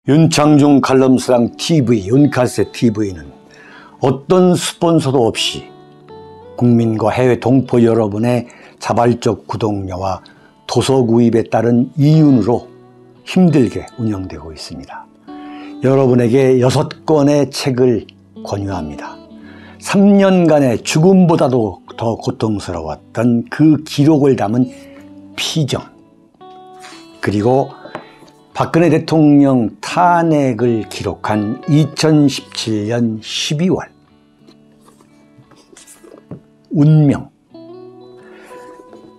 윤창중 칼럼스랑 TV, 윤칼세 TV는 어떤 스폰서도 없이 국민과 해외 동포 여러분의 자발적 구독료와 도서 구입에 따른 이윤으로 힘들게 운영되고 있습니다. 여러분에게 6권의 책을 권유합니다. 3년간의 죽음보다도 더 고통스러웠던 그 기록을 담은 피정, 그리고 박근혜 대통령 탄핵을 기록한 2017년 12월 운명,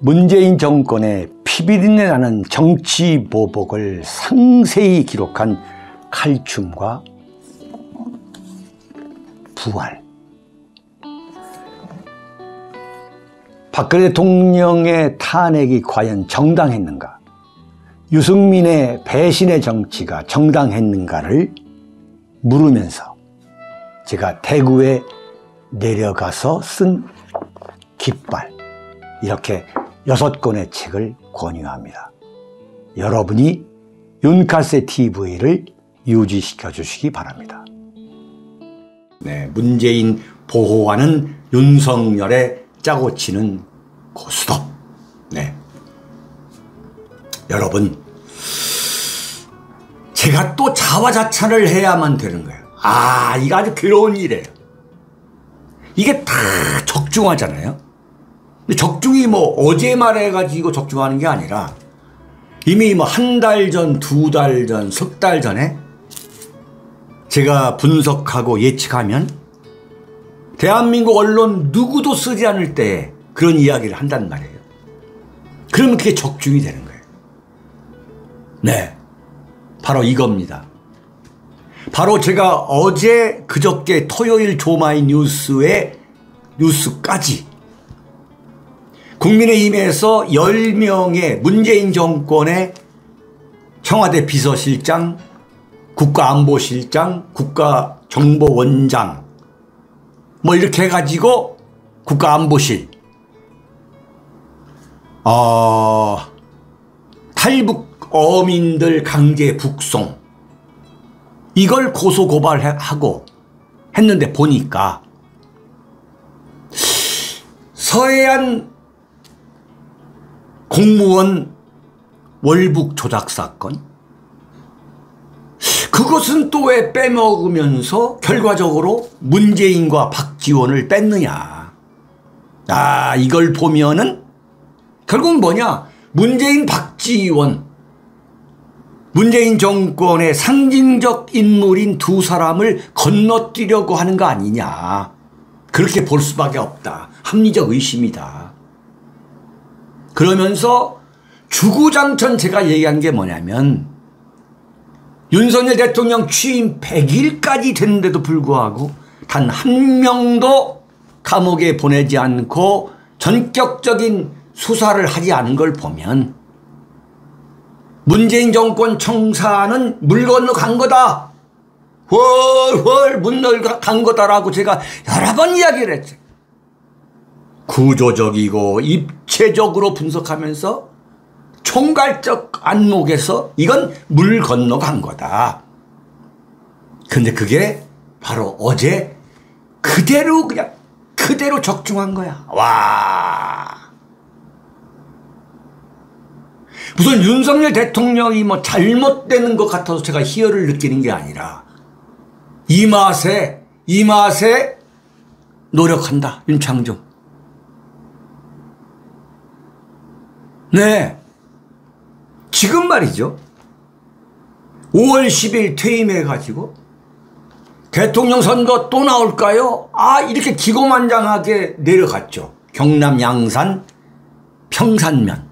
문재인 정권의 피비린내 나는 정치 보복을 상세히 기록한 칼춤과 부활, 박근혜 대통령의 탄핵이 과연 정당했는가, 유승민의 배신의 정치가 정당했는가를 물으면서 제가 대구에 내려가서 쓴 깃발, 이렇게 6권의 책을 권유합니다. 여러분이 윤칼세 TV를 유지시켜 주시기 바랍니다. 네, 문재인 보호하는 윤석열의 짜고 치는 고스톱. 네. 여러분, 제가 또 자화자찬을 해야만 되는 거예요. 이거 아주 괴로운 일이에요. 이게 다 적중하잖아요. 근데 적중이 뭐 어제 말해가지고 적중하는 게 아니라 이미 뭐 한 달 전, 2달 전, 석 달 전에 제가 분석하고 예측하면 대한민국 언론 누구도 쓰지 않을 때 그런 이야기를 한단 말이에요. 그러면 그게 적중이 되는 거예요. 네, 바로 이겁니다. 바로 제가 어제 그저께 토요일 조마이 뉴스의 뉴스까지 국민의힘에서 10명의 문재인 정권의 청와대 비서실장, 국가안보실장, 국가정보원장 뭐 이렇게 해가지고 국가안보실 탈북 어민들 강제 북송, 이걸 고소고발하고 했는데 보니까 서해안 공무원 월북 조작 사건, 그것은 또 왜 빼먹으면서 결과적으로 문재인과 박지원을 뺐느냐. 이걸 보면은 결국은 뭐냐, 문재인 박지원, 문재인 정권의 상징적 인물인 두 사람을 건너뛰려고 하는 거 아니냐, 그렇게 볼 수밖에 없다. 합리적 의심이다. 그러면서 주구장창 제가 얘기한 게 뭐냐면, 윤석열 대통령 취임 100일까지 됐는데도 불구하고 단 한 명도 감옥에 보내지 않고 전격적인 수사를 하지 않은 걸 보면 문재인 정권 청사는 물 건너 간 거다, 훨훨 물 건너 간 거다라고 제가 여러 번 이야기를 했죠. 구조적이고 입체적으로 분석하면서 총괄적 안목에서 이건 물 건너 간 거다. 근데 그게 바로 어제 그대로 그냥 그대로 적중한 거야. 와. 무슨 윤석열 대통령이 뭐 잘못되는 것 같아서 제가 희열을 느끼는 게 아니라 이 맛에 노력한다, 윤창중. 네. 지금 말이죠. 5월 10일 퇴임해가지고 대통령 선거 또 나올까요? 이렇게 기고만장하게 내려갔죠. 경남 양산 평산면.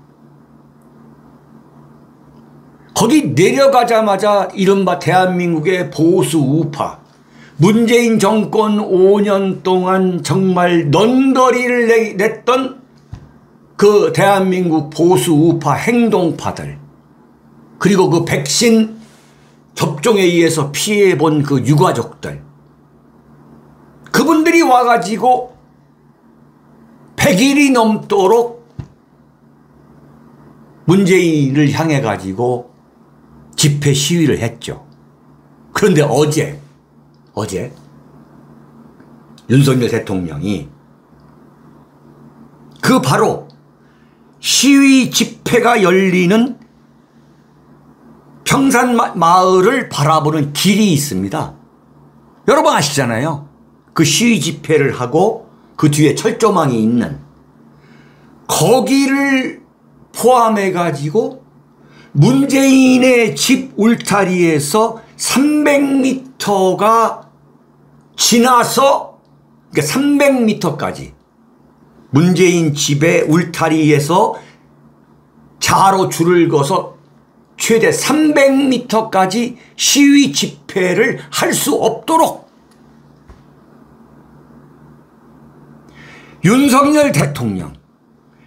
거기 내려가자마자 이른바 대한민국의 보수 우파, 문재인 정권 5년 동안 정말 넌더리를 냈던 그 대한민국 보수 우파 행동파들, 그리고 그 백신 접종에 의해서 피해본 그 유가족들, 그분들이 와가지고 100일이 넘도록 문재인을 향해 가지고 집회 시위를 했죠. 그런데 어제 윤석열 대통령이 그 바로 시위 집회가 열리는 평산마을을 바라보는 길이 있습니다. 여러분 아시잖아요. 그 시위 집회를 하고 그 뒤에 철조망이 있는 거기를 포함해 가지고 문재인의 집 울타리에서 300m가 지나서, 그러니까 300m까지 문재인 집의 울타리에서 자로 줄을 그어서 최대 300m까지 시위 집회를 할 수 없도록 윤석열 대통령,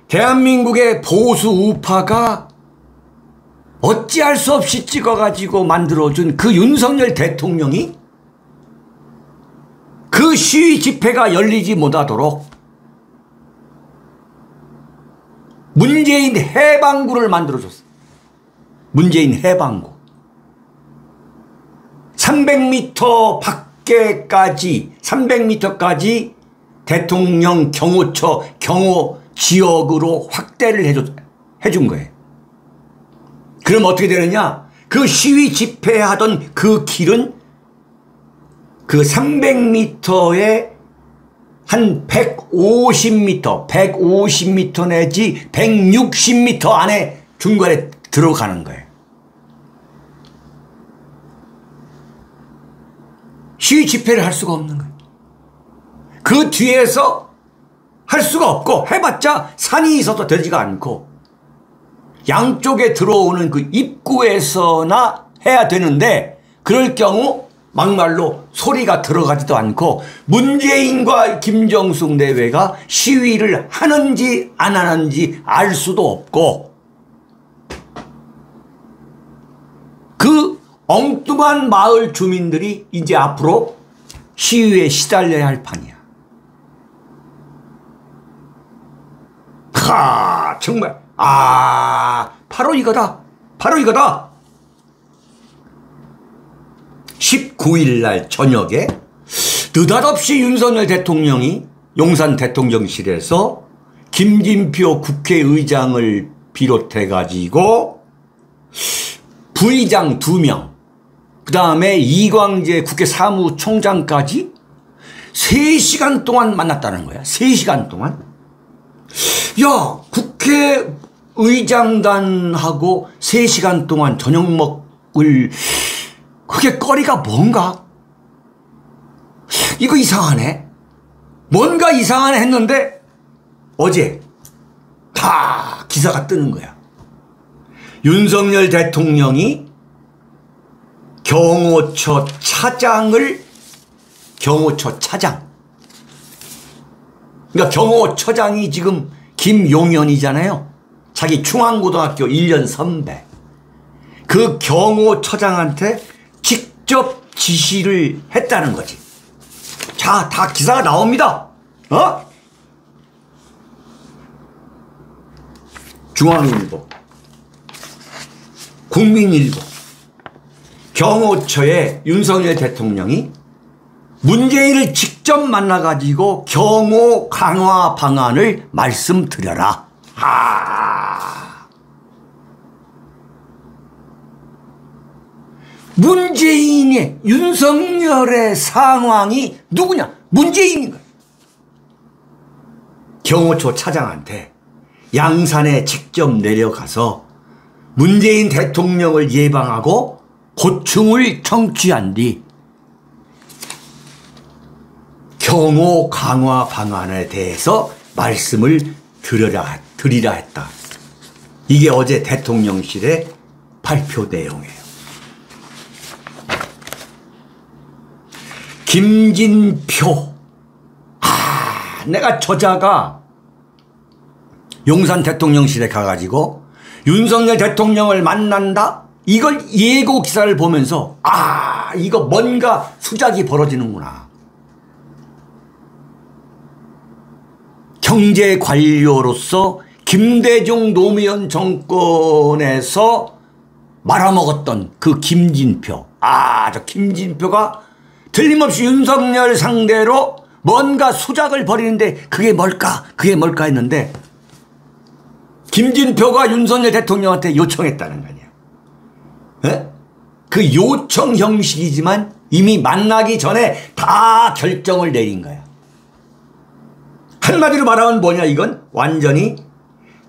대한민국의 보수 우파가 어찌할 수 없이 찍어가지고 만들어준 그 윤석열 대통령이 그 시위 집회가 열리지 못하도록 문재인 해방구를 만들어줬어. 문재인 해방구. 300m 밖에까지 300m까지 대통령 경호처 경호 지역으로 확대를 해준 거예요. 그럼 어떻게 되느냐? 그 시위 집회하던 그 길은 그 300m에 한 150m 내지 160m 안에 중간에 들어가는 거예요. 시위 집회를 할 수가 없는 거예요. 그 뒤에서 할 수가 없고 해봤자 산이 있어도 되지가 않고 양쪽에 들어오는 그 입구에서나 해야 되는데 그럴 경우 막말로 소리가 들어가지도 않고 문재인과 김정숙 내외가 시위를 하는지 안 하는지 알 수도 없고 그 엉뚱한 마을 주민들이 이제 앞으로 시위에 시달려야 할 판이야. 하, 정말 바로 이거다. 바로 이거다. 19일 날 저녁에 느닷없이 윤석열 대통령이 용산 대통령실에서 김진표 국회의장을 비롯해 가지고 부의장 2명, 그 다음에 이광재 국회 사무총장까지 3시간 동안 만났다는 거야. 3시간 동안. 야, 국회의장단하고 3시간 동안 저녁 먹을 그게 거리가 뭔가? 이거 이상하네. 뭔가 이상하네 했는데 어제 다 기사가 뜨는 거야. 윤석열 대통령이 경호처 차장 그러니까 경호처장이 지금 김용현이잖아요. 자기 중앙고등학교 1년 선배. 그 경호처장한테 직접 지시를 했다는 거지. 자, 다 기사가 나옵니다. 중앙일보, 국민일보, 경호처에 윤석열 대통령이 문재인을 직접 만나가지고 경호 강화 방안을 말씀드려라. 문재인의, 윤석열의 상황이 누구냐? 문재인인 거야. 경호처 차장한테 양산에 직접 내려가서 문재인 대통령을 예방하고 고충을 청취한 뒤 경호 강화 방안에 대해서 말씀을 드리라 했다. 이게 어제 대통령실의 발표 내용이에요. 김진표. 내가 저자가 용산 대통령실에 가가지고 윤석열 대통령을 만난다? 이걸 예고 기사를 보면서 이거 뭔가 수작이 벌어지는구나. 경제 관료로서 김대중 노무현 정권에서 말아먹었던 그 김진표. 저 김진표가 틀림없이 윤석열 상대로 뭔가 수작을 벌이는데 그게 뭘까 했는데 김진표가 윤석열 대통령한테 요청했다는 거 아니야. 에? 그 요청 형식이지만 이미 만나기 전에 다 결정을 내린 거야. 한마디로 말하면 뭐냐, 이건 완전히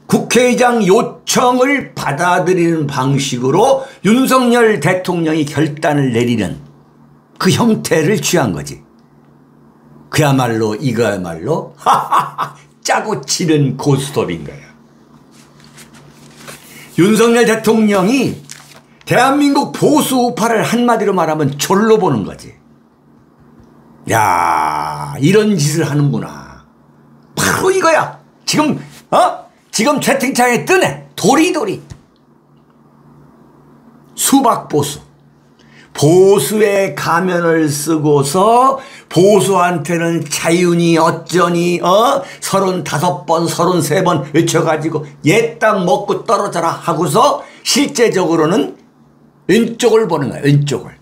국회의장 요청을 받아들이는 방식으로 윤석열 대통령이 결단을 내리는 그 형태를 취한 거지. 그야말로 이거야말로 짜고 치는 고스톱인 거야. 윤석열 대통령이 대한민국 보수 우파를 한마디로 말하면 졸로 보는 거지. 야, 이런 짓을 하는구나. 바로 이거야. 지금 채팅창에 뜨네. 도리도리. 수박보수. 보수의 가면을 쓰고서 보수한테는 자윤이 어쩌니 35번 33번 외쳐가지고 옛땅 먹고 떨어져라 하고서 실제적으로는 왼쪽을 보는 거야. 왼쪽을.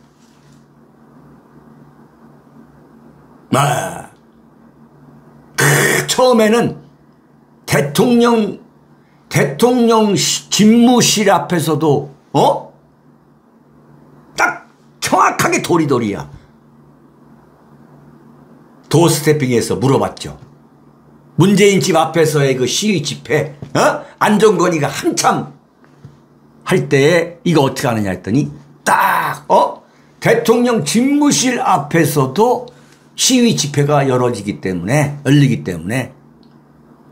처음에는 대통령 집무실 앞에서도 딱 정확하게 도리도리야. 도어스태핑에서 물어봤죠. 문재인 집 앞에서의 그 시위 집회, 안종건이가 한참 할 때에 이거 어떻게 하느냐 했더니 딱 대통령 집무실 앞에서도 시위 집회가 열리기 때문에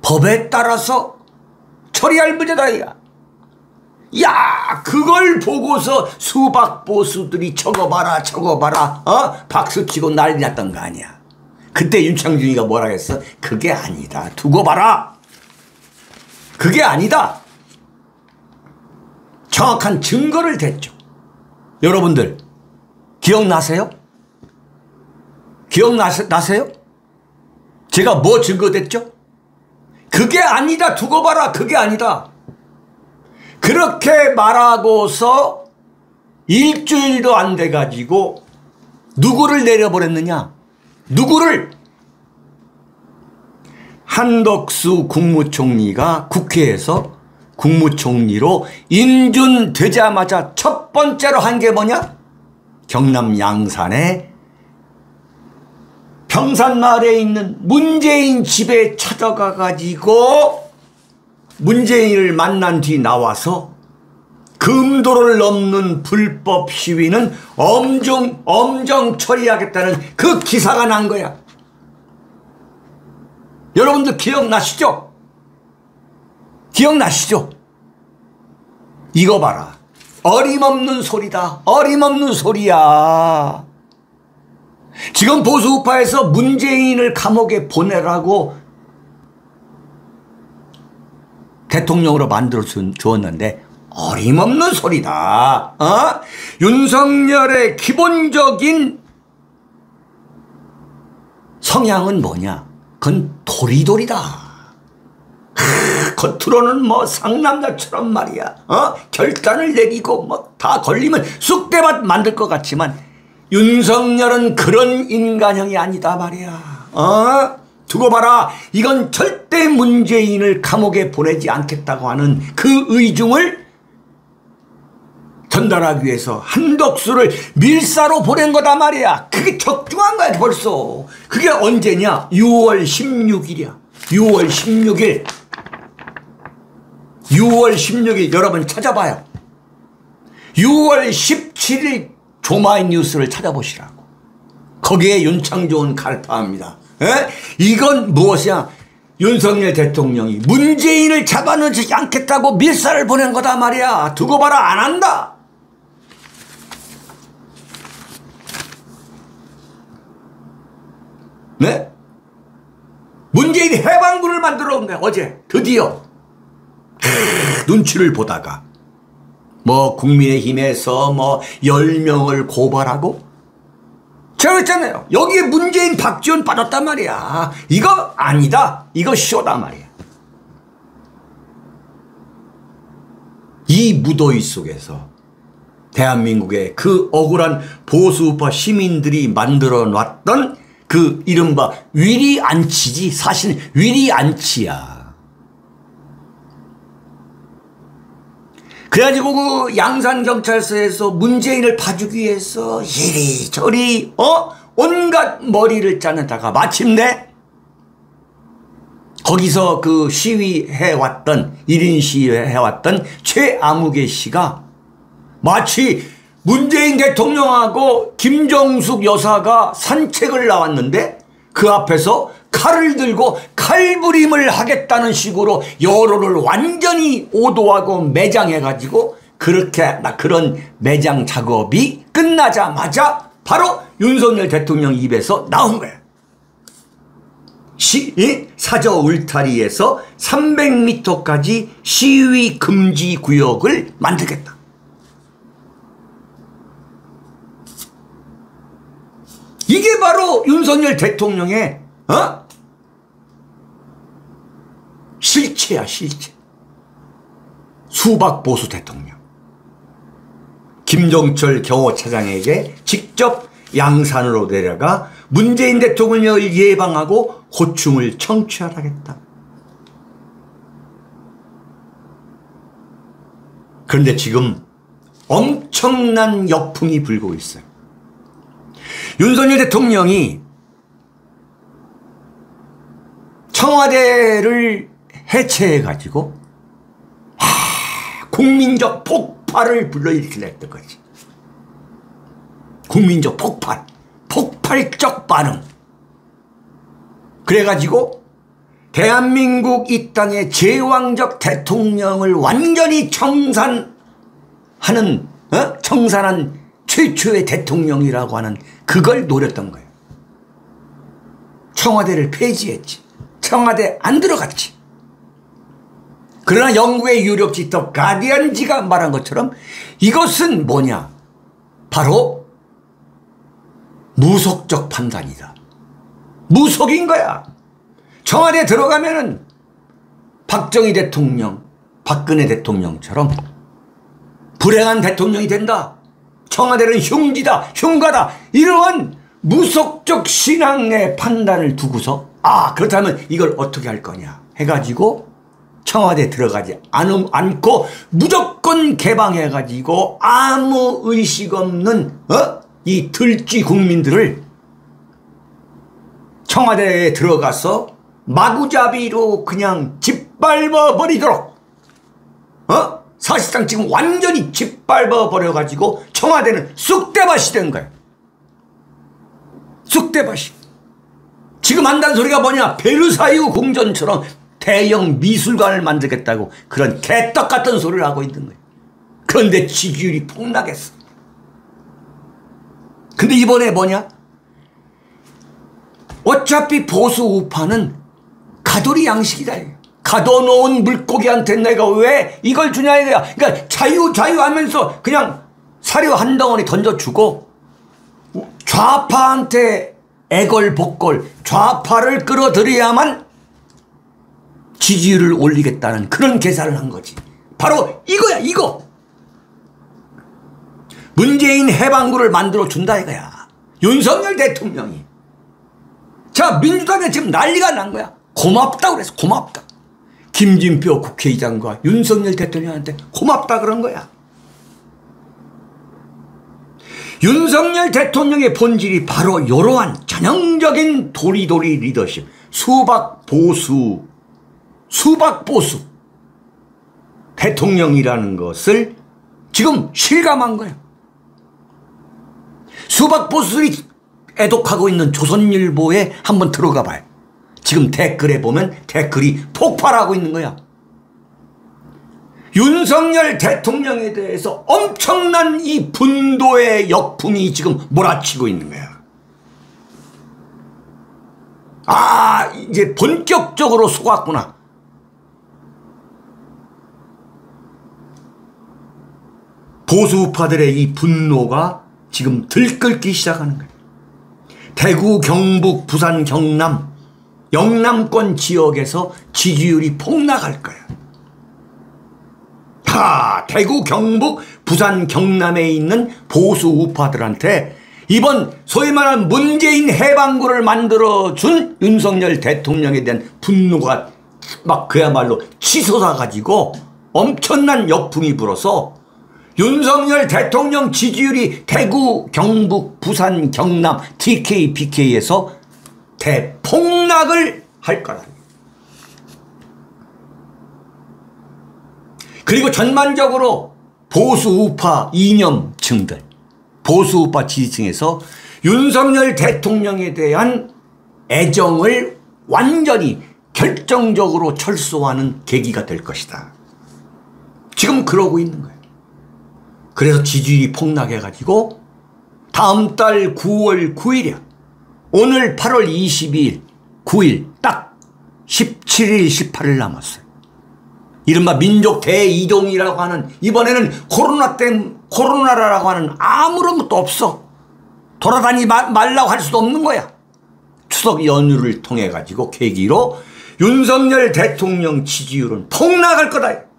법에 따라서 처리할 문제다. 야, 그걸 보고서 수박 보수들이 적어봐라 박수치고 난리 났던 거 아니야. 그때 윤창중이가 뭐라 했어? 그게 아니다. 두고 봐라. 그게 아니다. 정확한 증거를 댔죠. 여러분들 기억나세요? 기억나세요? 제가 뭐 증거댔죠? 그게 아니다. 두고 봐라. 그게 아니다. 그렇게 말하고서 일주일도 안 돼가지고 누구를 내려버렸느냐? 누구를? 한덕수 국무총리가 국회에서 국무총리로 인준되자마자 첫 번째로 한 게 뭐냐? 경남 양산에 평산마을에 있는 문재인 집에 찾아가 가지고 문재인을 만난 뒤 나와서 금도를 넘는 불법 시위는 엄정 처리하겠다는 그 기사가 난 거야. 여러분들 기억나시죠? 기억나시죠? 이거 봐라. 어림없는 소리다. 어림없는 소리야. 지금 보수우파에서 문재인을 감옥에 보내라고 대통령으로 만들어 주었는데 어림없는 소리다. 윤석열의 기본적인 성향은 뭐냐? 그건 도리도리다. 겉으로는 뭐 상남자처럼 말이야. 결단을 내리고 뭐 다 걸리면 쑥대밭 만들 것 같지만 윤석열은 그런 인간형이 아니다 말이야. 두고 봐라. 이건 절대 문재인을 감옥에 보내지 않겠다고 하는 그 의중을 전달하기 위해서 한덕수를 밀사로 보낸 거다 말이야. 그게 적중한 거야 벌써. 그게 언제냐? 6월 16일이야. 6월 16일. 6월 16일 여러분 찾아봐요. 6월 17일 조마이뉴스를 찾아보시라고. 거기에 윤창조는 갈파합니다. 이건 무엇이야? 윤석열 대통령이 문재인을 잡아놓지 않겠다고 밀사를 보낸 거다 말이야. 두고 봐라. 안 한다. 네? 문재인이 해방군을 만들어 온 거야. 어제 드디어 눈치를 보다가 뭐 국민의힘에서 뭐 10명을 고발하고 제가 그랬잖아요. 여기에 문재인 박지원 빠졌단 말이야. 이거 아니다. 이거 쇼다 말이야. 이 무더위 속에서 대한민국의 그 억울한 보수우파 시민들이 만들어 놨던 그 이른바 위리안치지. 사실 위리안치야. 그래가지고 그 양산경찰서에서 문재인을 봐주기 위해서 이리저리 온갖 머리를 짜내다가 마침내 거기서 그 시위해왔던 1인 시위해왔던 최아무개 씨가 마치 문재인 대통령하고 김정숙 여사가 산책을 나왔는데 그 앞에서 칼을 들고 칼부림을 하겠다는 식으로 여론을 완전히 오도하고 매장해가지고 그런 매장 작업이 끝나자마자 바로 윤석열 대통령 입에서 나온 거예요. 사저 울타리에서 300m까지 시위 금지 구역을 만들겠다. 이게 바로 윤석열 대통령의 실체야, 실체. 수박보수 대통령. 김종철 경호차장에게 직접 양산으로 내려가 문재인 대통령을 예방하고 호충을 청취하라겠다. 그런데 지금 엄청난 역풍이 불고 있어요. 윤석열 대통령이 청와대를 해체해가지고 국민적 폭발을 불러일으키려 했던 거지. 국민적 폭발, 폭발적 반응. 그래가지고 대한민국 이 땅의 제왕적 대통령을 완전히 청산한 최초의 대통령이라고 하는 그걸 노렸던 거예요. 청와대를 폐지했지. 청와대 안 들어갔지. 그러나 영국의 유력지 더 가디언지가 말한 것처럼 이것은 뭐냐? 바로 무속적 판단이다. 무속인 거야. 청와대에 들어가면은 박정희 대통령, 박근혜 대통령처럼 불행한 대통령이 된다. 청와대는 흉지다, 흉가다. 이러한 무속적 신앙의 판단을 두고서 그렇다면 이걸 어떻게 할 거냐 해가지고 청와대에 들어가지 않고 무조건 개방해가지고 아무 의식 없는 이 들쥐 국민들을 청와대에 들어가서 마구잡이로 그냥 짓밟아 버리도록 사실상 지금 완전히 짓밟아 버려가지고 청와대는 쑥대밭이 된 거예요. 쑥대밭이. 지금 한다는 소리가 뭐냐? 베르사유 궁전처럼 대형 미술관을 만들겠다고 그런 개떡 같은 소리를 하고 있는 거예요. 그런데 지지율이 폭락했어. 근데 이번에 뭐냐? 어차피 보수 우파는 가돌이 양식이다. 가둬놓은 물고기한테 내가 왜 이걸 주냐 이거야. 그러니까 자유 하면서 그냥 사료 한 덩어리 던져주고 좌파한테 애걸복걸 좌파를 끌어들여야만 지지율을 올리겠다는 그런 계산을 한 거지. 바로 이거야, 이거. 문재인 해방구를 만들어 준다 이거야. 윤석열 대통령이. 자, 민주당에 지금 난리가 난 거야. 고맙다 그래서 고맙다. 김진표 국회의장과 윤석열 대통령한테 고맙다 그런 거야. 윤석열 대통령의 본질이 바로 이러한 전형적인 도리도리 리더십, 수박보수 대통령이라는 것을 지금 실감한 거예요. 수박보수들이 애독하고 있는 조선일보에 한번 들어가 봐요. 지금 댓글에 보면 댓글이 폭발하고 있는 거야. 윤석열 대통령에 대해서 엄청난 이 분도의 역풍이 지금 몰아치고 있는 거야. 이제 본격적으로 속았구나. 보수우파들의 이 분노가 지금 들끓기 시작하는 거예요. 대구, 경북, 부산, 경남, 영남권 지역에서 지지율이 폭락할 거야. 대구, 경북, 부산, 경남에 있는 보수 우파들한테 이번 소위 말하는 문재인 해방구를 만들어준 윤석열 대통령에 대한 분노가 막 그야말로 치솟아가지고 엄청난 역풍이 불어서 윤석열 대통령 지지율이 대구, 경북, 부산, 경남, TK, BK에서 대폭락을 할 거다. 그리고 전반적으로 보수 우파 이념층들, 보수 우파 지지층에서 윤석열 대통령에 대한 애정을 완전히 결정적으로 철수하는 계기가 될 것이다. 지금 그러고 있는 거예요. 그래서 지지율이 폭락해가지고 다음 달 9월 9일이야. 오늘 8월 22일, 9일 딱 17일, 18일 남았어요. 이른바 민족 대이동이라고 하는, 이번에는 코로나라고 하는 아무런 것도 없어. 돌아다니지 말라고 할 수도 없는 거야. 추석 연휴를 통해 가지고 계기로 윤석열 대통령 지지율은 폭락할 거다.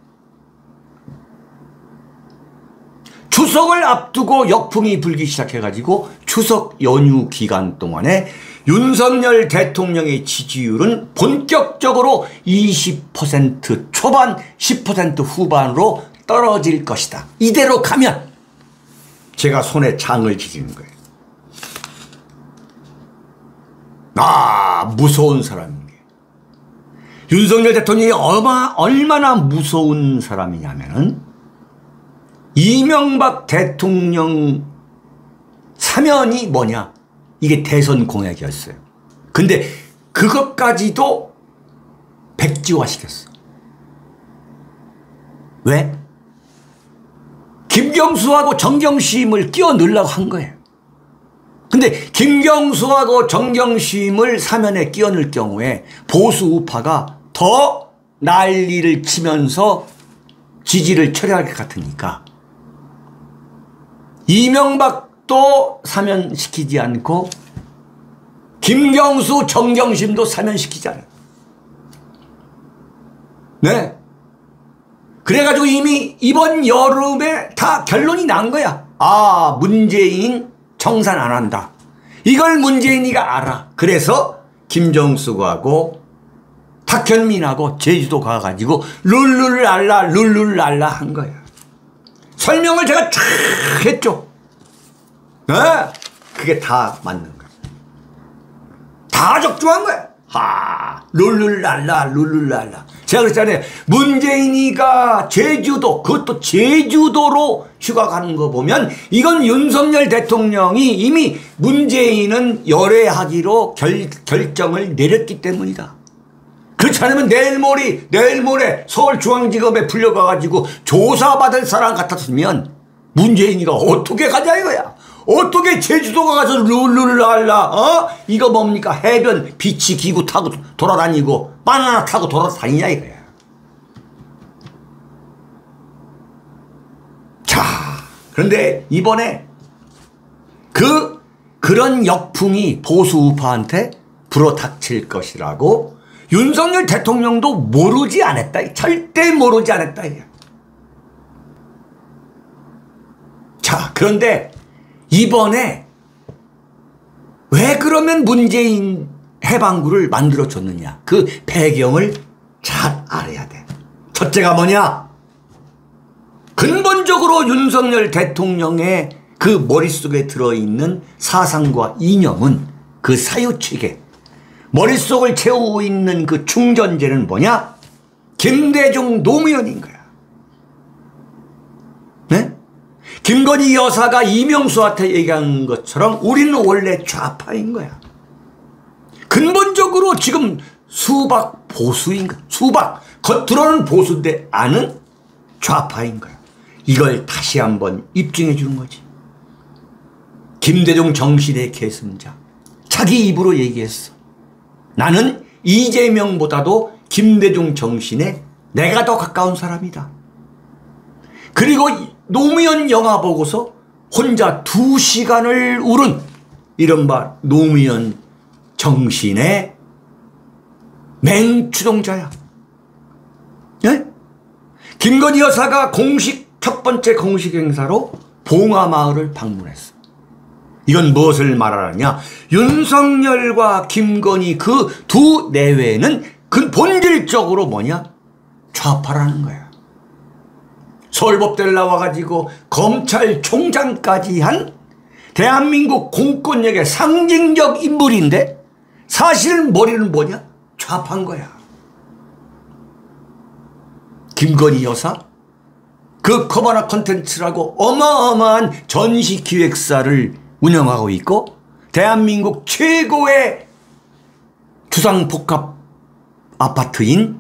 추석을 앞두고 역풍이 불기 시작해가지고 추석 연휴 기간 동안에 윤석열 대통령의 지지율은 본격적으로 20% 초반, 10% 후반으로 떨어질 것이다. 이대로 가면 제가 손에 장을 지지는 거예요. 무서운 사람이에요. 윤석열 대통령이 얼마나 무서운 사람이냐면은 이명박 대통령 사면이 뭐냐? 이게 대선 공약이었어요. 근데 그것까지도 백지화시켰어. 왜? 김경수하고 정경심을 끼워 넣으려고 한 거예요. 근데 김경수하고 정경심을 사면에 끼워 넣을 경우에 보수 우파가 더 난리를 치면서 지지를 처리할 것 같으니까 이명박도 사면시키지 않고 김경수, 정경심도 사면시키지 않아요. 네. 그래가지고 이미 이번 여름에 다 결론이 난 거야. 문재인 청산 안 한다. 이걸 문재인이가 알아. 그래서 김정숙하고 탁현민하고 제주도 가가지고 룰루랄라 한 거야. 설명을 제가 쫙 했죠. 네? 그게 다 맞는 거야. 다 적중한 거야. 룰루랄라. 제가 그랬잖아요. 문재인이가 제주도, 그것도 제주도로 휴가 가는 거 보면 이건 윤석열 대통령이 이미 문재인은 열애하기로 결정을 내렸기 때문이다. 그렇지 않으면 내일 모레 서울중앙지검에 불려가가지고 조사받을 사람 같았으면 문재인이가 어떻게 가냐 이거야. 어떻게 제주도가 가서 룰루랄라 이거 뭡니까? 해변 비치 기구 타고 돌아다니고 바나나 타고 돌아다니냐 이거야. 자, 그런데 이번에 그런 역풍이 보수 우파한테 불어닥칠 것이라고 윤석열 대통령도 모르지 않았다. 절대 모르지 않았다. 자, 그런데 이번에 왜 그러면 문재인 해방구를 만들어줬느냐. 그 배경을 잘 알아야 돼. 첫째가 뭐냐. 근본적으로 윤석열 대통령의 그 머릿속에 들어있는 사상과 이념은 그 사유치계, 머릿속을 채우고 있는 그 충전재는 뭐냐? 김대중 노무현인 거야. 네? 김건희 여사가 이명수한테 얘기한 것처럼 우리는 원래 좌파인 거야. 근본적으로 지금 수박 보수인 거야. 수박. 겉으로는 보수인데 안은 좌파인 거야. 이걸 다시 한번 입증해 주는 거지. 김대중 정신의 계승자. 자기 입으로 얘기했어. 나는 이재명보다도 김대중 정신에 내가 더 가까운 사람이다. 그리고 노무현 영화 보고서 혼자 2시간을 울은 이른바 노무현 정신의 맹추종자야. 네? 김건희 여사가 첫 번째 공식 행사로 봉화마을을 방문했어. 이건 무엇을 말하느냐? 윤석열과 김건희 그 두 내외는 그 본질적으로 뭐냐? 좌파라는 거야. 서울법대를 나와가지고 검찰총장까지 한 대한민국 공권력의 상징적 인물인데 사실은 머리는 뭐냐? 좌파인 거야. 김건희 여사 그 커버나 콘텐츠라고 어마어마한 전시기획사를 운영하고 있고 대한민국 최고의 주상복합 아파트인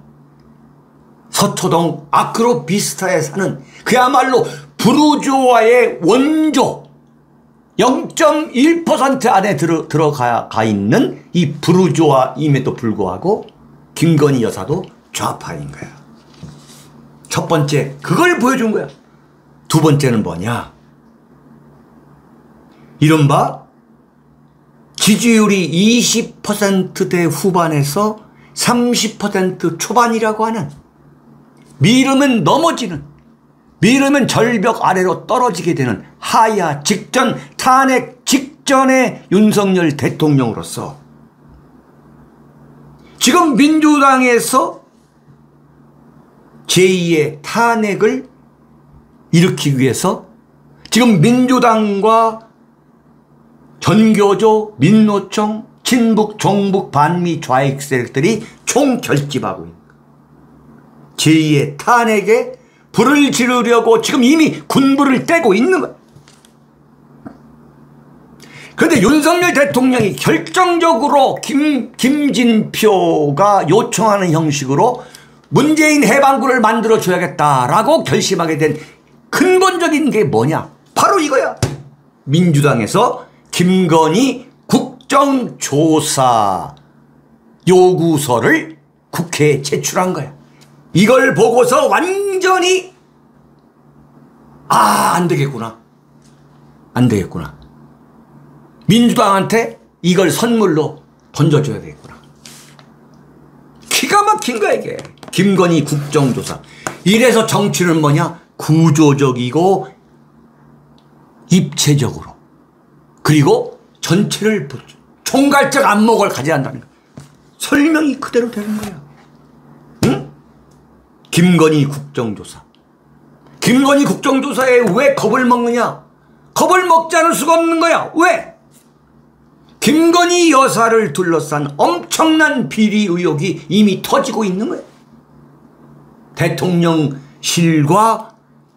서초동 아크로비스타에 사는 그야말로 부르주아의 원조 0.1% 안에 들어가 있는 이 부르주아임에도 불구하고 김건희 여사도 좌파인 거야. 첫 번째 그걸 보여준 거야. 두 번째는 뭐냐? 이른바 지지율이 20%대 후반에서 30% 초반이라고 하는 미루면 넘어지는, 미루면 절벽 아래로 떨어지게 되는 하야 직전, 탄핵 직전의 윤석열 대통령으로서 지금 민주당에서 제2의 탄핵을 일으키기 위해서 지금 민주당과 전교조, 민노총, 친북, 종북, 반미, 좌익 세력들이 총결집하고 있는 제2의 탄핵에 불을 지르려고 지금 이미 군부를 떼고 있는 거야. 그런데 윤석열 대통령이 결정적으로 김진표가 요청하는 형식으로 문재인 해방군을 만들어줘야겠다라고 결심하게 된 근본적인 게 뭐냐? 바로 이거야. 민주당에서 김건희 국정조사 요구서를 국회에 제출한 거야. 이걸 보고서 완전히 안 되겠구나. 안 되겠구나. 민주당한테 이걸 선물로 던져줘야 되겠구나. 기가 막힌 거야 이게. 김건희 국정조사. 이래서 정치는 뭐냐? 구조적이고 입체적으로 그리고 전체를 총괄적 안목을 가져야 한다는 거야. 설명이 그대로 되는 거야. 응? 김건희 국정조사. 김건희 국정조사에 왜 겁을 먹느냐? 겁을 먹지 않을 수가 없는 거야. 왜? 김건희 여사를 둘러싼 엄청난 비리 의혹이 이미 터지고 있는 거야. 대통령실과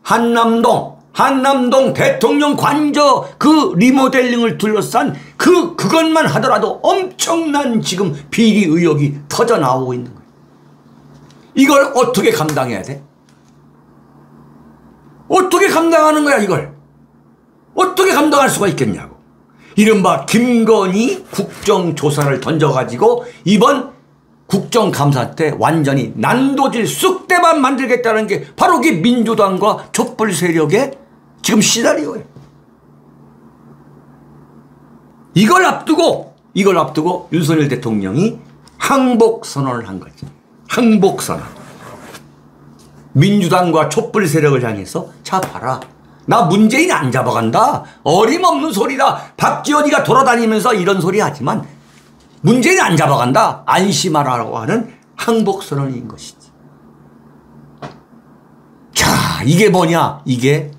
한남동 대통령 관저 그 리모델링을 둘러싼 그것만 하더라도 엄청난 지금 비리 의혹이 터져 나오고 있는 거예요. 이걸 어떻게 감당해야 돼? 어떻게 감당하는 거야 이걸? 어떻게 감당할 수가 있겠냐고. 이른바 김건희 국정조사를 던져가지고 이번 국정감사 때 완전히 난도질 쑥대만 만들겠다는 게 바로 그게 민주당과 촛불 세력의 지금 시나리오예요. 이걸 앞두고 윤석열 대통령이 항복선언을 한 거지. 항복선언. 민주당과 촛불 세력을 향해서 자 봐라. 나 문재인 안 잡아간다. 어림없는 소리다. 박지원이가 돌아다니면서 이런 소리 하지만 문재인 안 잡아간다. 안심하라고 하는 항복선언인 것이지. 자, 이게 뭐냐? 이게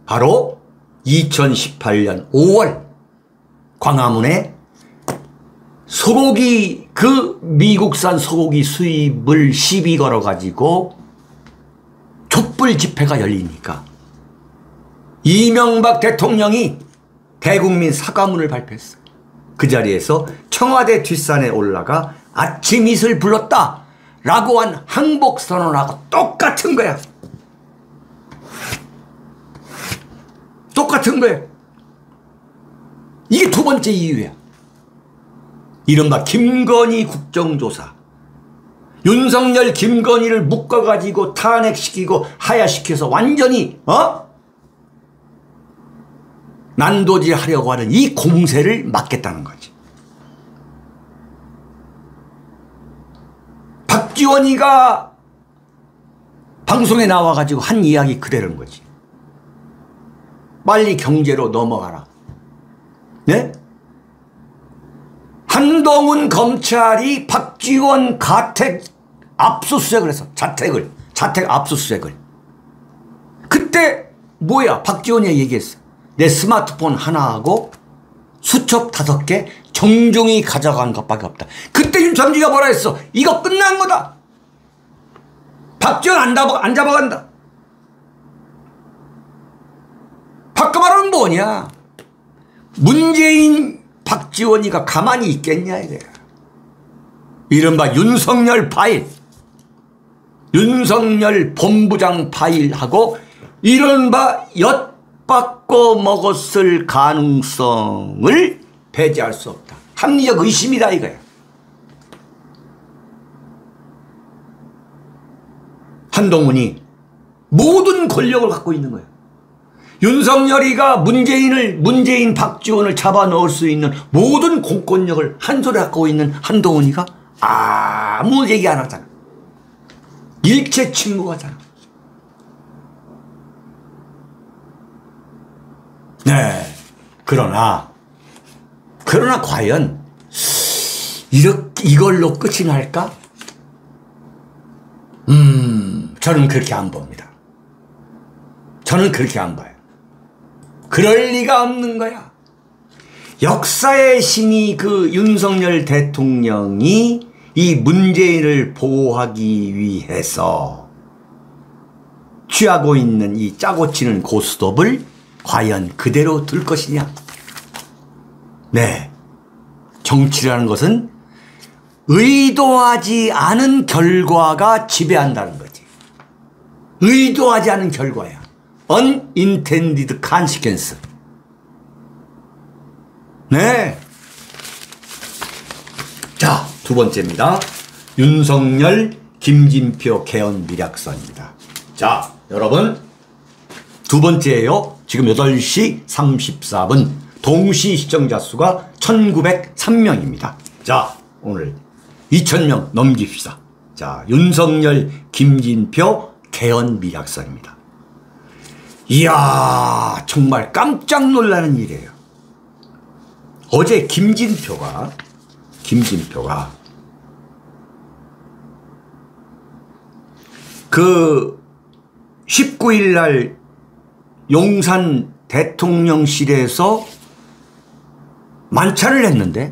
바로 2018년 5월 광화문에 소고기 미국산 소고기 수입을 시비 걸어가지고 촛불 집회가 열리니까 이명박 대통령이 대국민 사과문을 발표했어. 그 자리에서 청와대 뒷산에 올라가 아침 이슬 불렀다 라고 한 항복선언하고 똑같은 거야. 똑같은 거야. 이게 두 번째 이유야. 이른바 김건희 국정조사. 윤석열 김건희를 묶어가지고 탄핵시키고 하야시켜서 완전히 난도질 하려고 하는 이 공세를 막겠다는 거지. 방송에 나와가지고 한 이야기 그대로인 거지. 빨리 경제로 넘어가라. 네? 한동훈 검찰이 박지원 가택 압수수색을 해서 자택 압수수색을. 그때 뭐야? 박지원이 얘기했어. 내 스마트폰 하나하고 수첩 5개 정중히 가져간 것밖에 없다. 그때 윤참지가 뭐라 했어? 이거 끝난 거다. 박지원 안 잡아간다. 바꿔 말하면 뭐냐? 문재인 박지원이가 가만히 있겠냐 이거야. 이른바 윤석열 파일, 윤석열 본부장 파일하고 이른바 엿바꿔 먹었을 가능성을 배제할 수 없다. 합리적 의심이다 이거야. 한동훈이 모든 권력을 갖고 있는 거야. 윤석열이가 문재인 박지원을 잡아넣을 수 있는 모든 공권력을 한 손에 갖고 있는 한동훈이가 아무 얘기 안 하잖아. 일체 침묵하잖아. 네. 그러나 과연 이걸로 끝이 날까? 저는 그렇게 안 봅니다. 저는 그렇게 안 봐요. 그럴 리가 없는 거야. 역사의 신이 그 윤석열 대통령이 이 문재인을 보호하기 위해서 취하고 있는 이 짜고 치는 고스톱을 과연 그대로 둘 것이냐? 네. 정치라는 것은 의도하지 않은 결과가 지배한다는 거지. 의도하지 않은 결과야. unintended consequence. 네. 자, 두 번째입니다. 윤석열, 김진표 개헌 미략선입니다. 자, 여러분. 두 번째예요. 지금 8시 34분. 동시 시청자 수가 1903명입니다. 자, 오늘 2000명 넘깁시다. 자, 윤석열, 김진표 개헌 미략선입니다. 이야, 정말 깜짝 놀라는 일이에요. 어제 김진표가 그 19일 날 용산 대통령실에서 만찬을 했는데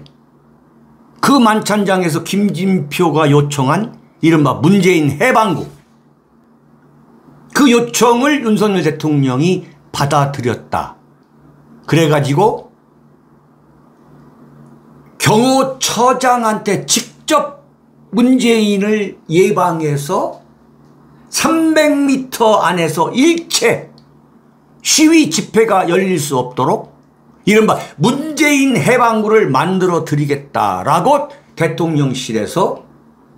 그 만찬장에서 김진표가 요청한 이른바 문재인 해방구, 그 요청을 윤석열 대통령이 받아들였다. 그래가지고 경호처장한테 직접 문재인을 예방해서 300m 안에서 일체 시위 집회가 열릴 수 없도록 이른바 문재인 해방구를 만들어 드리겠다라고 대통령실에서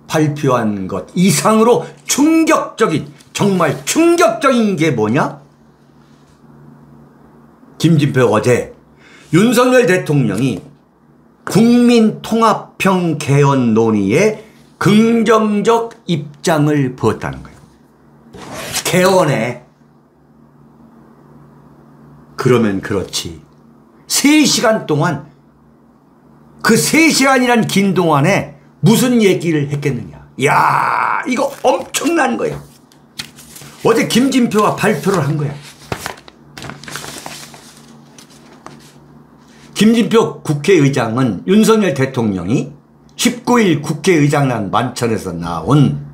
발표한 것 이상으로 충격적인, 정말 충격적인 게 뭐냐? 김진표 어제 윤석열 대통령이 국민통합형 개헌 논의에 긍정적 입장을 보였다는 거예요. 개헌에. 그러면 그렇지. 3시간 동안, 그 3시간이란 긴 동안에 무슨 얘기를 했겠느냐. 이야, 이거 엄청난 거야. 어제 김진표가 발표를 한 거야. 김진표 국회의장은 윤석열 대통령이 19일 국회의장단 만찬에서 나온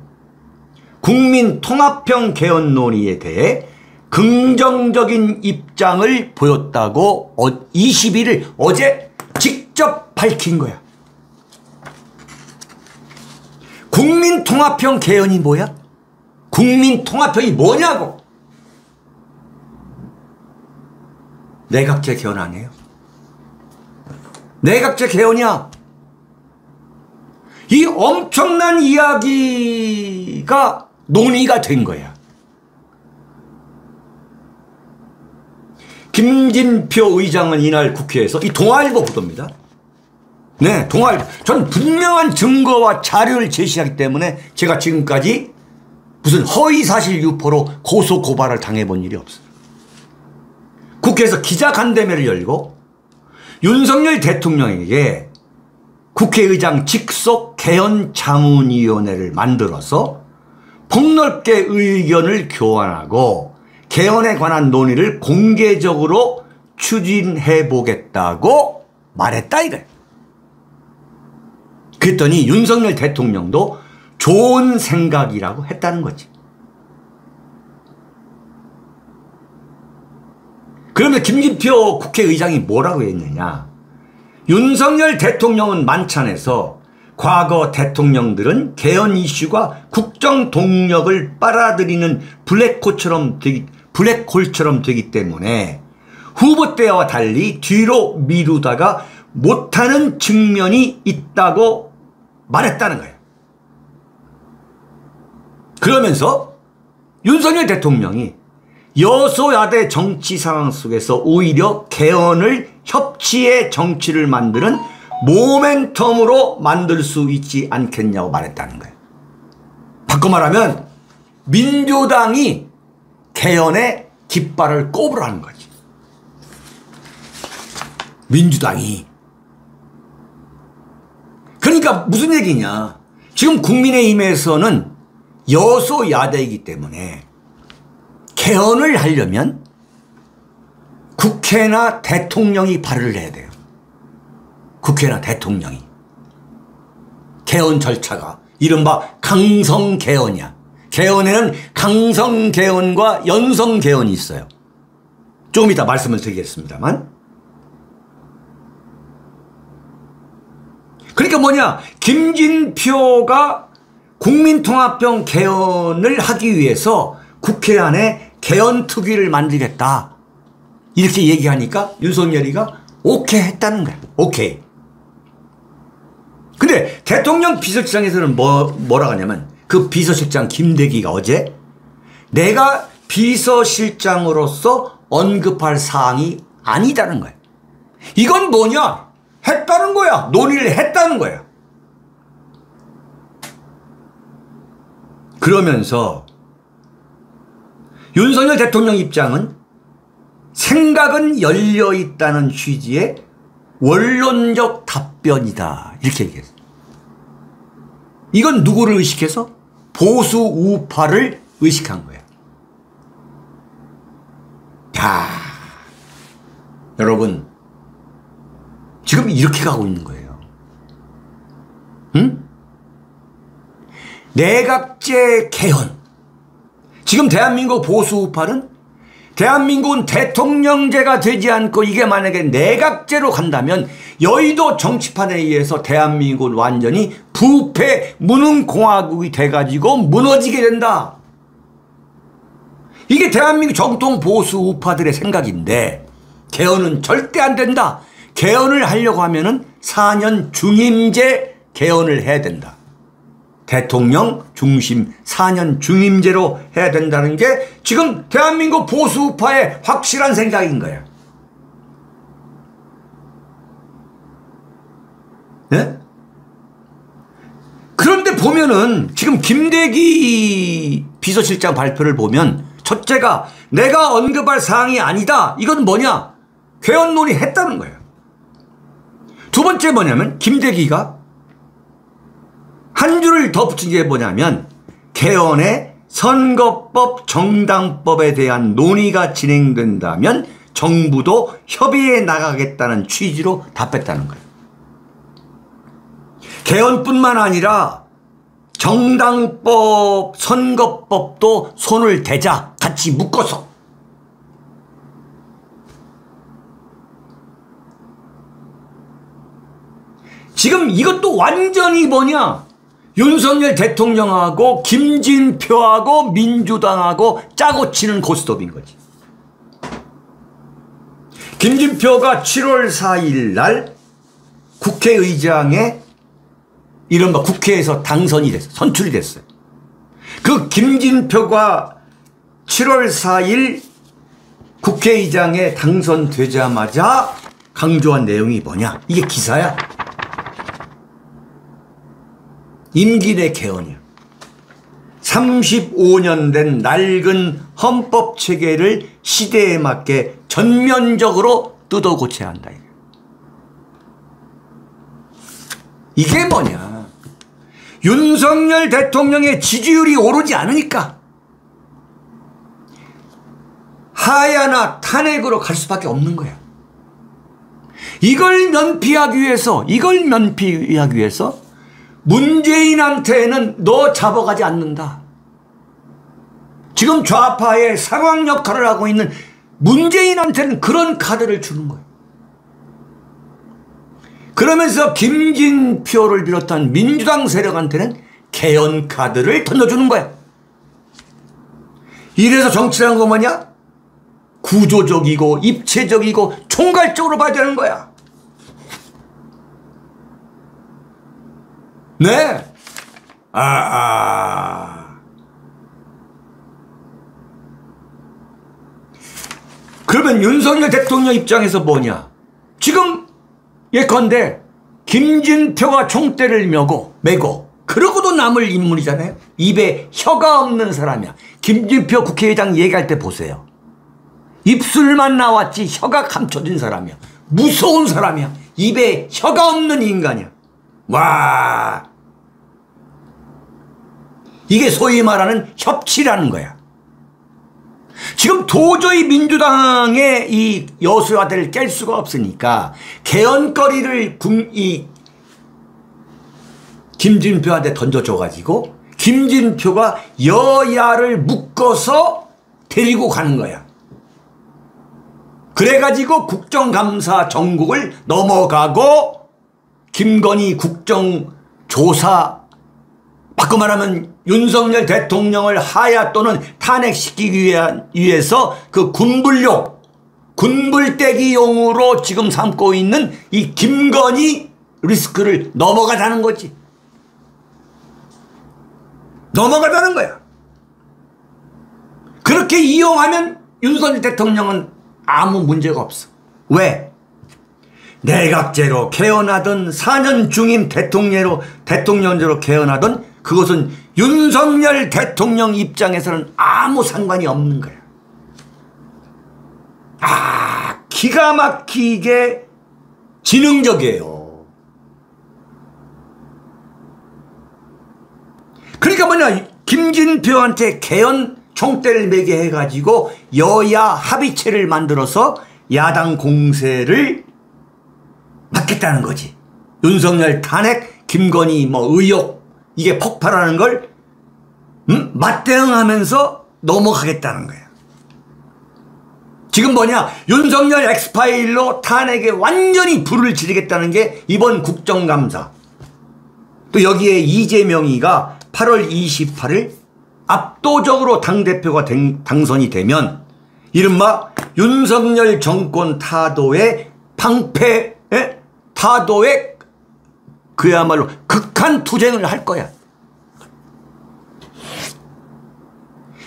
국민통합형 개헌 논의에 대해 긍정적인 입장을 보였다고 21일 어제 직접 밝힌 거야. 국민통합형 개헌이 뭐야? 국민통합형이 뭐냐고. 내각제 개헌 아니에요? 내각제 개헌이야. 이 엄청난 이야기가 논의가 된 거야. 김진표 의장은 이날 국회에서, 이 동아일보 보도입니다. 네, 동아일보. 전 분명한 증거와 자료를 제시하기 때문에 제가 지금까지 무슨 허위사실 유포로 고소 고발을 당해본 일이 없어요. 국회에서 기자간담회를 열고 윤석열 대통령에게 국회의장 직속 개헌자문위원회를 만들어서 폭넓게 의견을 교환하고 개헌에 관한 논의를 공개적으로 추진해 보겠다고 말했다 이거예요. 그랬더니 윤석열 대통령도 좋은 생각이라고 했다는 거지. 그러면 김진표 국회의장이 뭐라고 했느냐. 윤석열 대통령은 만찬에서 과거 대통령들은 개헌 이슈가 국정 동력을 빨아들이는 블랙홀처럼 되기 때문에 후보 때와 달리 뒤로 미루다가 못하는 측면이 있다고 말했다는 거예요. 그러면서 윤석열 대통령이 여소야대 정치 상황 속에서 오히려 개헌을 협치의 정치를 만드는 모멘텀으로 만들 수 있지 않겠냐고 말했다는 거예요. 바꿔 말하면 민주당이 개헌에 깃발을 꼽으라는 거지. 민주당이. 그러니까 무슨 얘기냐. 지금 국민의힘에서는 여소야대이기 때문에 개헌을 하려면 국회나 대통령이 발의를 해야 돼요. 국회나 대통령이. 개헌 절차가 이른바 강성개헌이야. 개헌에는 강성개헌과 연성개헌이 있어요. 조금 이따 말씀을 드리겠습니다만. 그러니까 뭐냐. 김진표가 국민통합형 개헌을 하기 위해서 국회 안에 개헌특위를 만들겠다. 이렇게 얘기하니까 윤석열이가 오케이 했다는 거야. 오케이. 근데 대통령 비서실장에서는 뭐라고 하냐면 그 비서실장 김대기가 어제 내가 비서실장으로서 언급할 사항이 아니다는 거야. 이건 뭐냐? 했다는 거야. 논의를 했다는 거야. 그러면서 윤석열 대통령 입장은 생각은 열려있다는 취지의 원론적 답변이다. 이렇게 얘기했어요. 이건 누구를 의식해서? 보수 우파를 의식한 거예요. 야, 여러분 지금 이렇게 가고 있는 거예요. 응? 내각제 개헌. 지금 대한민국 보수 우파는 대한민국은 대통령제가 되지 않고 이게 만약에 내각제로 간다면 여의도 정치판에 의해서 대한민국은 완전히 부패 무능공화국이 돼가지고 무너지게 된다. 이게 대한민국 정통 보수 우파들의 생각인데 개헌은 절대 안 된다. 개헌을 하려고 하면은 4년 중임제 개헌을 해야 된다. 대통령 중심 4년 중임제로 해야 된다는 게 지금 대한민국 보수 우파의 확실한 생각인 거예요. 네? 그런데 보면은 지금 김대기 비서실장 발표를 보면 첫째가 내가 언급할 사항이 아니다. 이건 뭐냐? 개헌 논의했다는 거예요. 두 번째 뭐냐면 김대기가 한 줄을 더 붙인 게 뭐냐면 개헌의 선거법 정당법에 대한 논의가 진행된다면 정부도 협의해 나가겠다는 취지로 답했다는 거예요. 개헌뿐만 아니라 정당법, 선거법도 손을 대자. 같이 묶어서. 지금 이것도 완전히 뭐냐? 윤석열 대통령하고 김진표하고 민주당하고 짜고 치는 고스톱인 거지. 김진표가 7월 4일 날 국회의장에 이른바 국회에서 당선이 됐어요. 선출이 됐어요. 그 김진표가 7월 4일 국회의장에 당선되자마자 강조한 내용이 뭐냐? 이게 기사야. 임기 내 개헌이야. 35년 된 낡은 헌법 체계를 시대에 맞게 전면적으로 뜯어 고쳐야 한다. 이게 뭐냐? 윤석열 대통령의 지지율이 오르지 않으니까 하야나 탄핵으로 갈 수밖에 없는 거야. 이걸 면피하기 위해서 문재인한테는 너 잡아가지 않는다. 지금 좌파의 상황 역할을 하고 있는 문재인한테는 그런 카드를 주는 거예요. 그러면서 김진표를 비롯한 민주당 세력한테는 개헌 카드를 던져주는 거야. 이래서 정치라는 거 뭐냐? 구조적이고 입체적이고 총괄적으로 봐야 되는 거야. 네. 그러면 윤석열 대통령 입장에서 뭐냐? 지금 예컨대 김진표가 총대를 메고 그러고도 남을 인물이잖아요. 입에 혀가 없는 사람이야. 김진표 국회의장 얘기할 때 보세요. 입술만 나왔지 혀가 감춰진 사람이야. 무서운 사람이야. 입에 혀가 없는 인간이야. 와, 이게 소위 말하는 협치라는 거야. 지금 도저히 민주당의 이 여수야대를 깰 수가 없으니까 개헌거리를 김진표한테 던져줘가지고 김진표가 여야를 묶어서 데리고 가는 거야. 그래가지고 국정감사 정국을 넘어가고 김건희 국정조사, 바꿔 말하면 윤석열 대통령을 하야 또는 탄핵시키기 위해서 그 군불대기용으로 지금 삼고 있는 이 김건희 리스크를 넘어가자는 거지. 넘어가자는 거야. 그렇게 이용하면 윤석열 대통령은 아무 문제가 없어. 왜? 내각제로 개헌하든 4년 중임 대통령제로 개헌하든 그것은 윤석열 대통령 입장에서는 아무 상관이 없는 거야. 기가 막히게 지능적이에요. 그러니까 뭐냐, 김진표한테 개헌 총대를 매게 해가지고 여야 합의체를 만들어서 야당 공세를 막겠다는 거지. 윤석열 탄핵, 김건희 의혹 이게 폭발하는 걸 맞대응하면서 넘어가겠다는 거야. 지금 뭐냐, 윤석열 엑스파일로 탄핵에 완전히 불을 지르겠다는 게 이번 국정감사. 또 여기에 이재명이가 8월 28일 압도적으로 당대표가 당선이 되면 이른바 윤석열 정권 타도의 타도의 그야말로 극한 투쟁을 할 거야.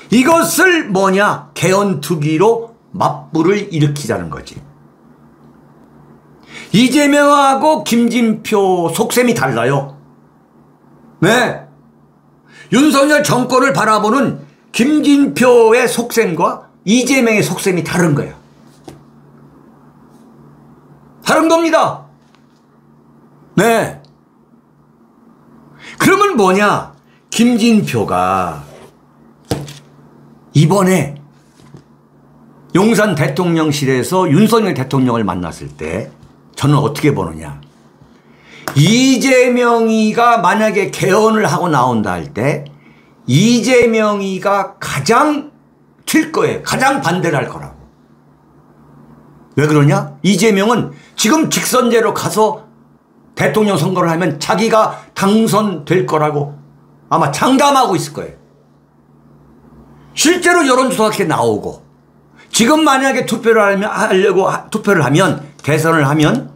이것을 뭐냐, 개헌투기로 맞불을 일으키자는 거지. 이재명하고 김진표 속셈이 달라요. 네. 윤석열 정권을 바라보는 김진표의 속셈과 이재명의 속셈이 다른 거야. 다른 겁니다. 네. 그러면 뭐냐, 김진표가 이번에 용산 대통령실에서 윤석열 대통령을 만났을 때 저는 어떻게 보느냐, 이재명이가 만약에 개헌을 하고 나온다 할 때 이재명이가 가장 튈 거예요. 가장 반대를 할 거라고. 왜 그러냐? 이재명은 지금 직선제로 가서 대통령 선거를 하면 자기가 당선될 거라고 아마 장담하고 있을 거예요. 실제로 여론조사가 이렇게 나오고, 지금 만약에 투표를 하면 대선을 하면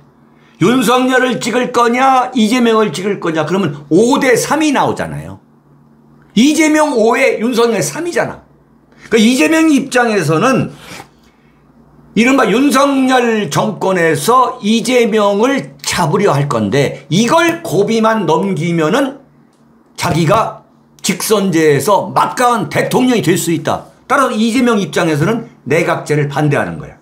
윤석열을 찍을 거냐 이재명을 찍을 거냐, 그러면 5대3이 나오잖아요. 이재명 5에 윤석열 3이잖아. 그러니까 이재명 입장에서는 이른바 윤석열 정권에서 이재명을 잡으려 할 건데, 이걸 고비만 넘기면은 자기가 직선제에서 막강한 대통령이 될 수 있다. 따라서 이재명 입장에서는 내각제를 반대하는 거야.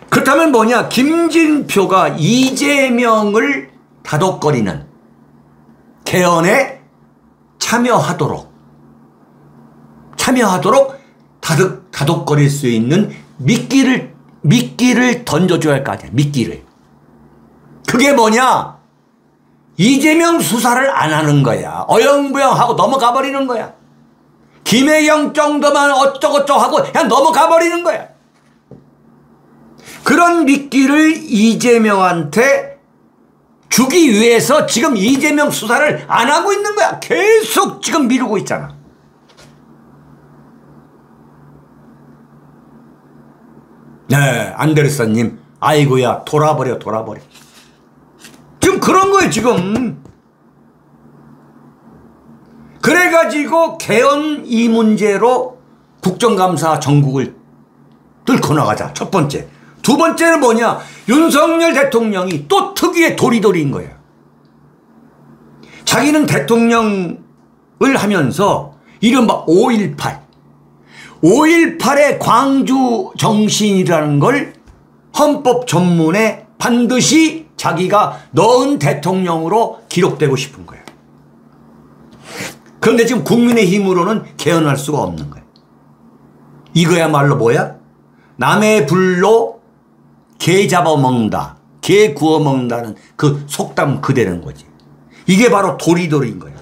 그렇다면 뭐냐? 김진표가 이재명을 다독거리는 개헌에 참여하도록 다독거릴 수 있는 미끼를 던져줘야 할 거 아니야. 미끼를. 그게 뭐냐? 이재명 수사를 안 하는 거야. 어영부영하고 넘어가 버리는 거야. 김혜경 정도만 어쩌고저쩌고 하고 그냥 넘어가 버리는 거야. 그런 미끼를 이재명한테 주기 위해서 지금 이재명 수사를 안 하고 있는 거야. 계속 지금 미루고 있잖아. 네, 안데르선님, 아이고야, 돌아버려. 지금 그런 거예요, 지금. 그래가지고 개헌 이 문제로 국정감사 전국을 뚫고 나가자. 첫 번째. 두 번째는 뭐냐? 윤석열 대통령이 또 특유의 도리도리인 거예요. 자기는 대통령을 하면서 이른바 5.18의 광주 정신이라는 걸 헌법 전문에 반드시 자기가 넣은 대통령으로 기록되고 싶은 거예요. 그런데 지금 국민의힘으로는 개헌할 수가 없는 거예요. 이거야말로 뭐야? 남의 불로 개 잡아먹는다. 개 구워먹는다는 그 속담 그대로인 거지. 이게 바로 도리도리인 거예요.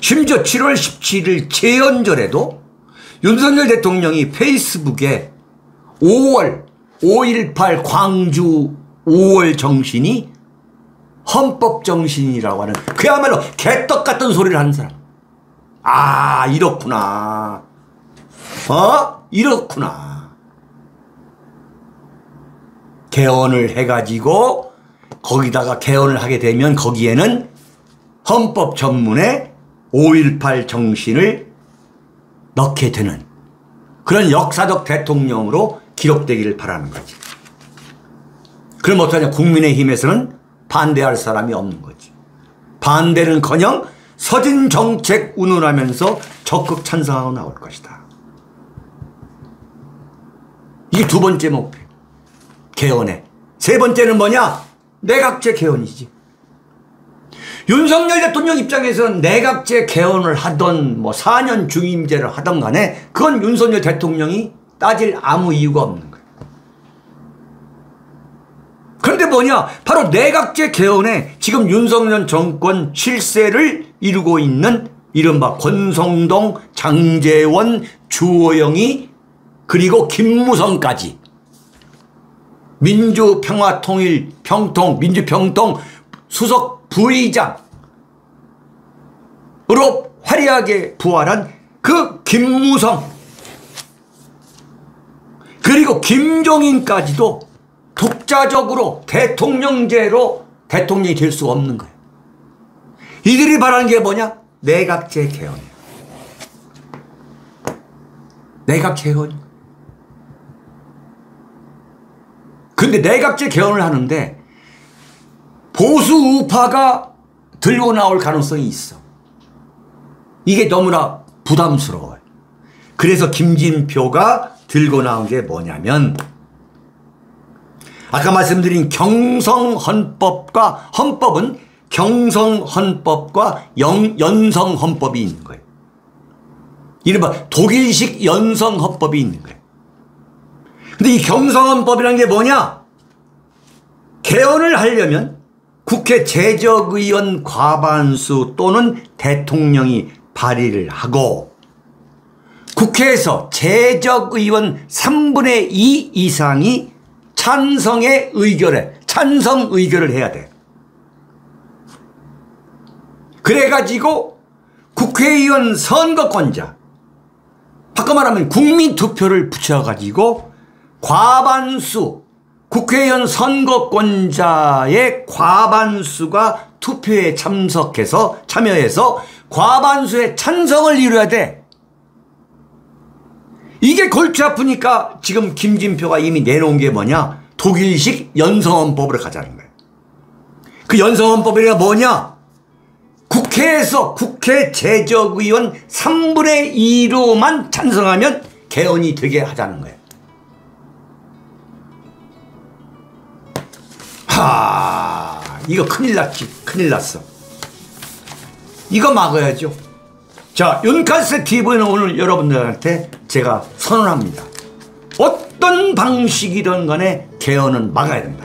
심지어 7월 17일 재연절에도 윤석열 대통령이 페이스북에 5.18 광주 5월 정신이 헌법 정신이라고 하는 그야말로 개떡 같은 소리를 하는 사람. 아, 이렇구나. 이렇구나. 개헌을 해가지고 거기다가 개헌을 하게 되면 거기에는 헌법 전문에 5.18 정신을 넣게 되는 그런 역사적 대통령으로 기록되기를 바라는 거지. 그럼 어떠냐? 국민의힘에서는 반대할 사람이 없는 거지. 반대는커녕 서진 정책 운운하면서 적극 찬성하고 나올 것이다. 이게 두 번째 목표. 개헌에. 세 번째는 뭐냐? 내각제 개헌이지. 윤석열 대통령 입장에서는 내각제 개헌을 하던 뭐 4년 중임제를 하던 간에 그건 윤석열 대통령이 따질 아무 이유가 없는 거예요. 그런데 뭐냐? 바로 내각제 개헌에 지금 윤석열 정권 실세를 이루고 있는 이른바 권성동, 장제원, 주호영이 그리고 김무성까지 민주평화통일 평통, 민주평통 수석 부의장으로 화려하게 부활한 그 김무성 그리고 김종인까지도 독자적으로 대통령제로 대통령이 될 수 없는 거예요. 이들이 바라는 게 뭐냐? 내각제 개헌이에요. 내각 개헌. 근데 내각제 개헌을 하는데 보수 우파가 들고 나올 가능성이 있어. 이게 너무나 부담스러워요. 그래서 김진표가 들고 나온 게 뭐냐면 아까 말씀드린 경성헌법과 헌법은 경성헌법과 연성헌법이 있는 거예요. 이른바 독일식 연성헌법이 있는 거예요. 근데 이 경성헌법이라는 게 뭐냐? 개헌을 하려면 국회 재적의원 과반수 또는 대통령이 발의를 하고 국회에서 재적의원 3분의 2 이상이 찬성 의결을 해야 돼. 그래가지고 국회의원 선거권자, 바꿔 말하면 국민투표를 붙여가지고 과반수, 국회의원 선거권자의 과반수가 투표에 참여해서 과반수의 찬성을 이루어야 돼. 이게 골치 아프니까 지금 김진표가 이미 내놓은 게 뭐냐? 독일식 연성헌법으로 가자는 거예요. 그 연성헌법이란 뭐냐? 국회에서 국회 제적의원 3분의 2로만 찬성하면 개헌이 되게 하자는 거예요. 이거 큰일 났지. 큰일 났어. 이거 막아야죠. 자, 윤카세 TV는 오늘 여러분들한테 제가 선언합니다. 어떤 방식이든 간에 개헌은 막아야 된다.